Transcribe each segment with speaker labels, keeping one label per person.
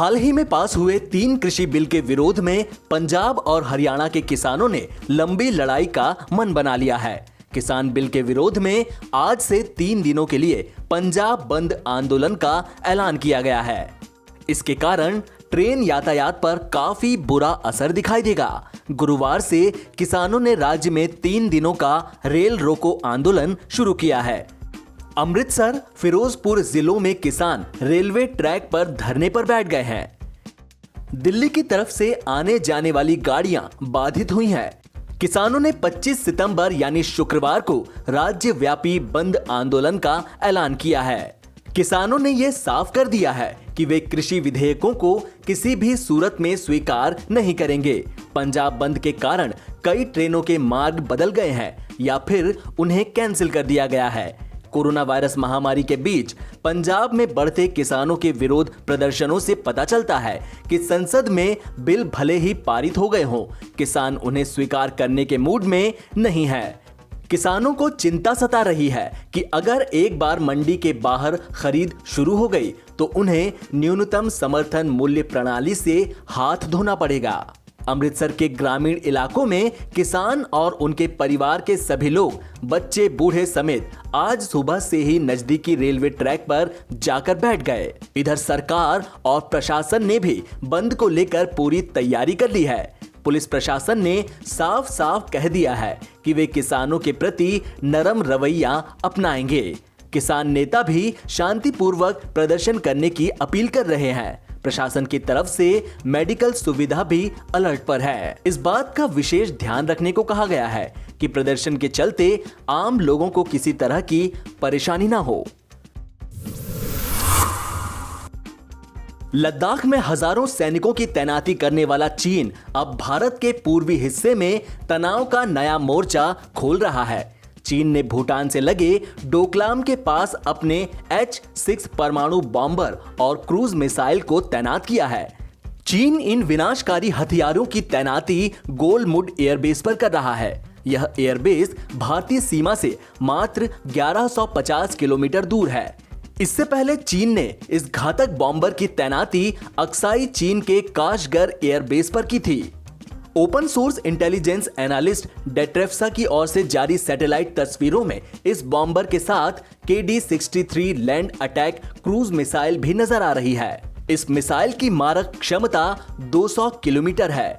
Speaker 1: हाल ही में पास हुए 3 कृषि बिल के विरोध में पंजाब और हरियाणा के किसानों ने लंबी लड़ाई का मन बना लिया है। किसान बिल के विरोध में आज से 3 दिनों के लिए पंजाब बंद आंदोलन का ऐलान किया गया है। इसके कारण ट्रेन यातायात पर काफी बुरा असर दिखाई देगा। गुरुवार से किसानों ने राज्य में 3 दिनों का रेल रोको आंदोलन शुरू किया है। अमृतसर, फिरोजपुर जिलों में किसान रेलवे ट्रैक पर धरने पर बैठ गए हैं। दिल्ली की तरफ से आने जाने वाली गाड़ियां बाधित हुई हैं। किसानों ने 25 सितंबर यानी शुक्रवार को राज्यव्यापी बंद आंदोलन का ऐलान किया है। किसानों ने यह साफ कर दिया है कि वे कृषि विधेयकों को किसी भी सूरत में स्वीकार नहीं करेंगे। पंजाब बंद के कारण कई ट्रेनों के मार्ग बदल गए हैं या फिर उन्हें कैंसिल कर दिया गया है। कोरोना वायरस महामारी के बीच पंजाब में बढ़ते किसानों के विरोध प्रदर्शनों से पता चलता है कि संसद में बिल भले ही पारित हो गए हों, किसान उन्हें स्वीकार करने के मूड में नहीं है। किसानों को चिंता सता रही है कि अगर एक बार मंडी के बाहर खरीद शुरू हो गई तो उन्हें न्यूनतम समर्थन मूल्य प्रणाली से हाथ धोना पड़ेगा। अमृतसर के ग्रामीण इलाकों में किसान और उनके परिवार के सभी लोग, बच्चे बूढ़े समेत आज सुबह से ही नजदीकी रेलवे ट्रैक पर जाकर बैठ गए। इधर सरकार और प्रशासन ने भी बंद को लेकर पूरी तैयारी कर ली है। पुलिस प्रशासन ने साफ साफ कह दिया है कि वे किसानों के प्रति नरम रवैया अपनाएंगे। किसान नेता भी शांतिपूर्वक प्रदर्शन करने की अपील कर रहे हैं। प्रशासन की तरफ से मेडिकल सुविधा भी अलर्ट पर है। इस बात का विशेष ध्यान रखने को कहा गया है कि प्रदर्शन के चलते आम लोगों को किसी तरह की परेशानी ना हो। लद्दाख में हजारों सैनिकों की तैनाती करने वाला चीन अब भारत के पूर्वी हिस्से में तनाव का नया मोर्चा खोल रहा है। चीन ने भूटान से लगे डोकलाम के पास अपने H-6 परमाणु बॉम्बर और क्रूज मिसाइल को तैनात किया है। चीन इन विनाशकारी हथियारों की तैनाती गोलमुड एयरबेस पर कर रहा है। यह एयरबेस भारतीय सीमा से मात्र 1150 किलोमीटर दूर है। इससे पहले चीन ने इस घातक बॉम्बर की तैनाती अक्साई चीन के काशगर एयरबेस पर की थी। ओपन सोर्स इंटेलिजेंस एनालिस्ट डेट्रेफ्सा की ओर से जारी सैटेलाइट तस्वीरों में इस बॉम्बर के साथ KD-63 land attack cruise missile भी नजर आ रही है। इस मिसाइल की मारक क्षमता 200 किलोमीटर है।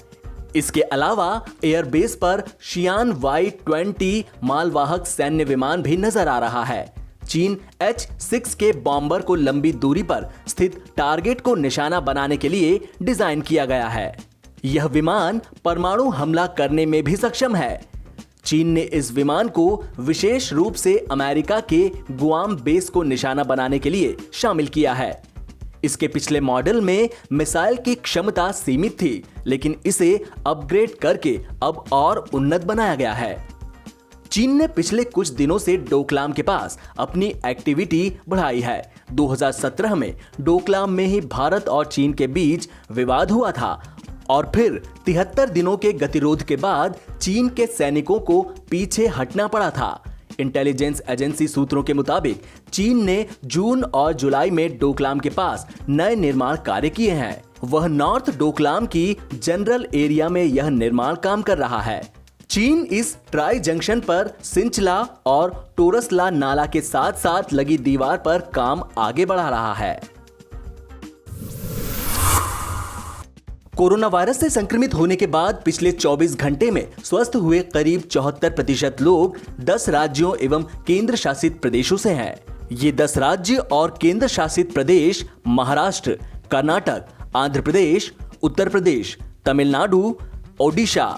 Speaker 1: इसके अलावा एयरबेस पर शियान Y-20 मालवाहक सैन्य विमान भी नजर आ रहा है। चीन H-6 के बॉम्बर को लंबी दूरी पर स्थित टारगेट को निशाना बनाने के लिए डिजाइन किया गया है। यह विमान परमाणु हमला करने में भी सक्षम है। चीन ने इस विमान को विशेष रूप से अमेरिका के गुआम बेस को निशाना बनाने के लिए शामिल किया है। इसके पिछले मॉडल में मिसाइल की क्षमता सीमित थी, लेकिन इसे अपग्रेड करके अब और उन्नत बनाया गया है। चीन ने पिछले कुछ दिनों से डोकलाम के पास अपनी एक्टिविटी बढ़ाई है। 2017 में डोकलाम में ही भारत और चीन के बीच विवाद हुआ था और फिर 73 दिनों के गतिरोध के बाद चीन के सैनिकों को पीछे हटना पड़ा था। इंटेलिजेंस एजेंसी सूत्रों के मुताबिक चीन ने जून और जुलाई में डोकलाम के पास नए निर्माण कार्य किए हैं। वह नॉर्थ डोकलाम की जनरल एरिया में यह निर्माण काम कर रहा है। चीन इस ट्राई जंक्शन पर सिंचला और टोरसला नाला के साथ साथ लगी दीवार पर काम आगे बढ़ा रहा है। कोरोना वायरस से संक्रमित होने के बाद पिछले 24 घंटे में स्वस्थ हुए करीब 74% लोग 10 राज्यों एवं केंद्र शासित प्रदेशों से हैं। ये 10 राज्य और केंद्र शासित प्रदेश महाराष्ट्र, कर्नाटक, आंध्र प्रदेश, उत्तर प्रदेश, तमिलनाडु, ओडिशा,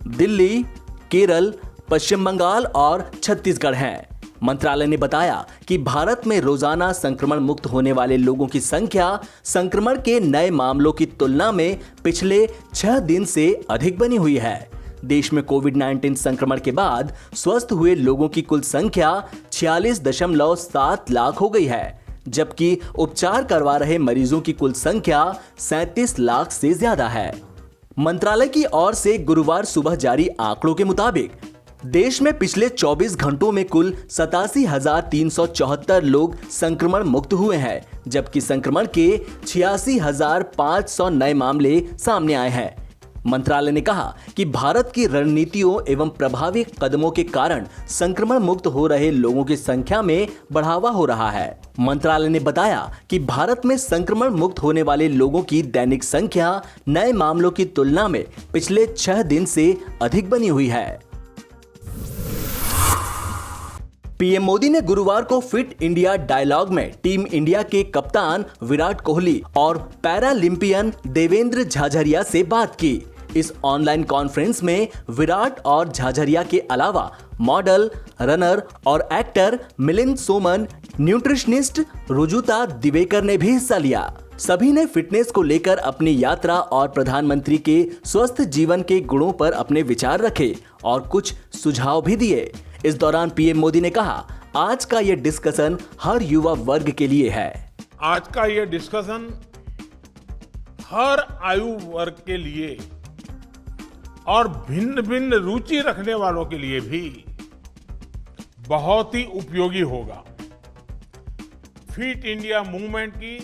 Speaker 1: दिल्ली, केरल, पश्चिम बंगाल और छत्तीसगढ़ हैं। मंत्रालय ने बताया कि भारत में रोजाना संक्रमण मुक्त होने वाले लोगों की संख्या संक्रमण के नए मामलों की तुलना में पिछले 6 दिन से अधिक बनी हुई है। देश में कोविड-19 संक्रमण के बाद स्वस्थ हुए लोगों की कुल संख्या 46.7 लाख हो गई है, जबकि उपचार करवा रहे मरीजों की कुल संख्या 37 लाख से ज्यादा है। मंत्रालय की ओर से गुरुवार सुबह जारी आंकड़ों के मुताबिक देश में पिछले 24 घंटों में कुल 87,374 लोग संक्रमण मुक्त हुए हैं, जबकि संक्रमण के 86,500 नए मामले सामने आए हैं। मंत्रालय ने कहा कि भारत की रणनीतियों एवं प्रभावी कदमों के कारण संक्रमण मुक्त हो रहे लोगों की संख्या में बढ़ावा हो रहा है। मंत्रालय ने बताया कि भारत में संक्रमण मुक्त होने वाले लोगों की दैनिक संख्या नए मामलों की तुलना में पिछले 6 दिन से अधिक बनी हुई है। पीएम मोदी ने गुरुवार को फिट इंडिया डायलॉग में टीम इंडिया के कप्तान विराट कोहली और पैरालिम्पियन देवेंद्र झाझरिया से बात की। इस ऑनलाइन कॉन्फ्रेंस में विराट और झाझरिया के अलावा मॉडल, रनर और एक्टर मिलिंद सोमन, न्यूट्रिशनिस्ट रुजुता दिवेकर ने भी हिस्सा लिया। सभी ने फिटनेस को लेकर अपनी यात्रा और प्रधानमंत्री के स्वस्थ जीवन के गुणों पर अपने विचार रखे और कुछ सुझाव भी दिए। इस दौरान पीएम मोदी ने कहा, आज का ये डिस्कशन हर युवा वर्ग के लिए है।
Speaker 2: आज का ये डिस्कशन हर आयु वर्ग के लिए और भिन्न भिन्न रुचि रखने वालों के लिए भी बहुत ही उपयोगी होगा। फिट इंडिया मूवमेंट की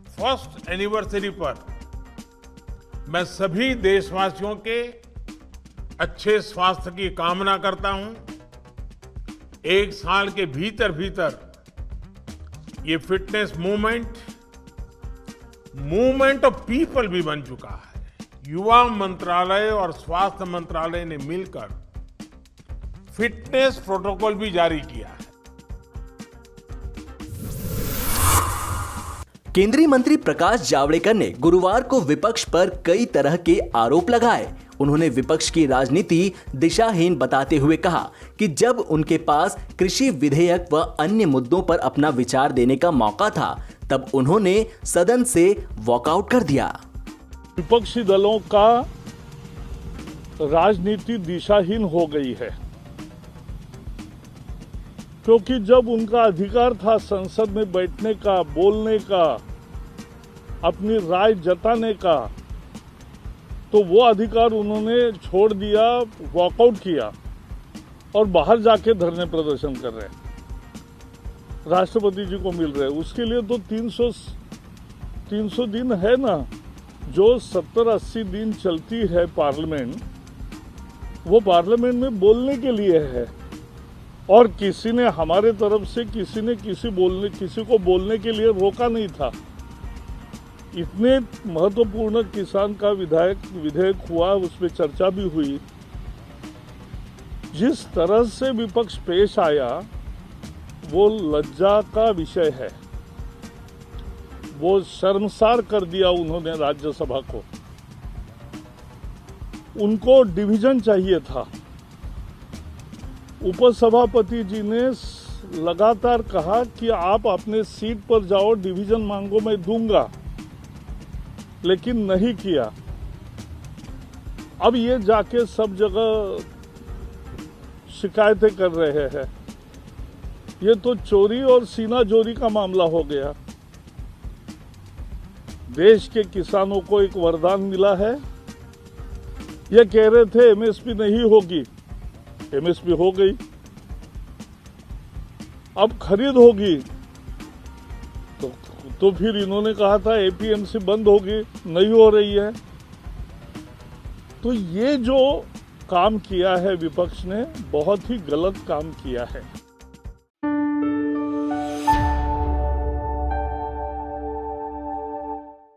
Speaker 2: फर्स्ट एनिवर्सरी पर मैं सभी देशवासियों के अच्छे स्वास्थ्य की कामना करता हूं। एक साल के भीतर भीतर ये फिटनेस मूवमेंट ऑफ पीपल भी बन चुका है। युवा मंत्रालय और स्वास्थ्य मंत्रालय ने मिलकर फिटनेस प्रोटोकॉल भी जारी किया है।
Speaker 1: केंद्रीय मंत्री प्रकाश जावड़ेकर ने गुरुवार को विपक्ष पर कई तरह के आरोप लगाए। उन्होंने विपक्ष की राजनीति दिशाहीन बताते हुए कहा कि जब उनके पास कृषि विधेयक व अन्य मुद्दों पर अपना विचार देने का मौका था, तब उन्होंने सदन से वॉकआउट कर दिया।
Speaker 3: विपक्षी दलों का राजनीति दिशाहीन हो गई है, क्योंकि जब उनका अधिकार था संसद में बैठने का, बोलने का, अपनी राय जताने का, तो वो अधिकार उन्होंने छोड़ दिया, वॉकआउट किया और बाहर जाके धरने प्रदर्शन कर रहे हैं, राष्ट्रपति जी को मिल रहे हैं। उसके लिए तो 300 दिन है ना, जो 70-80 दिन चलती है पार्लियामेंट, वो पार्लियामेंट में बोलने के लिए है। और किसी ने हमारे तरफ से किसी को बोलने के लिए रोका नहीं था। इतने महत्वपूर्ण किसान का विधेयक हुआ, उसमें चर्चा भी हुई। जिस तरह से विपक्ष पेश आया वो लज्जा का विषय है। वो शर्मसार कर दिया उन्होंने राज्यसभा को। उनको डिवीजन चाहिए था। उपसभापति जी ने लगातार कहा कि आप अपने सीट पर जाओ, डिवीजन मांगो, मैं दूंगा, लेकिन नहीं किया। अब ये जाके सब जगह शिकायतें कर रहे हैं। ये तो चोरी और सीनाजोरी का मामला हो गया। देश के किसानों को एक वरदान मिला है। ये कह रहे थे एमएसपी नहीं होगी, एमएसपी हो गई। अब खरीद होगी तो फिर इन्होंने कहा था एपीएमसी बंद होगी, नहीं हो रही है। तो ये जो काम किया है विपक्ष ने, बहुत ही गलत काम किया है।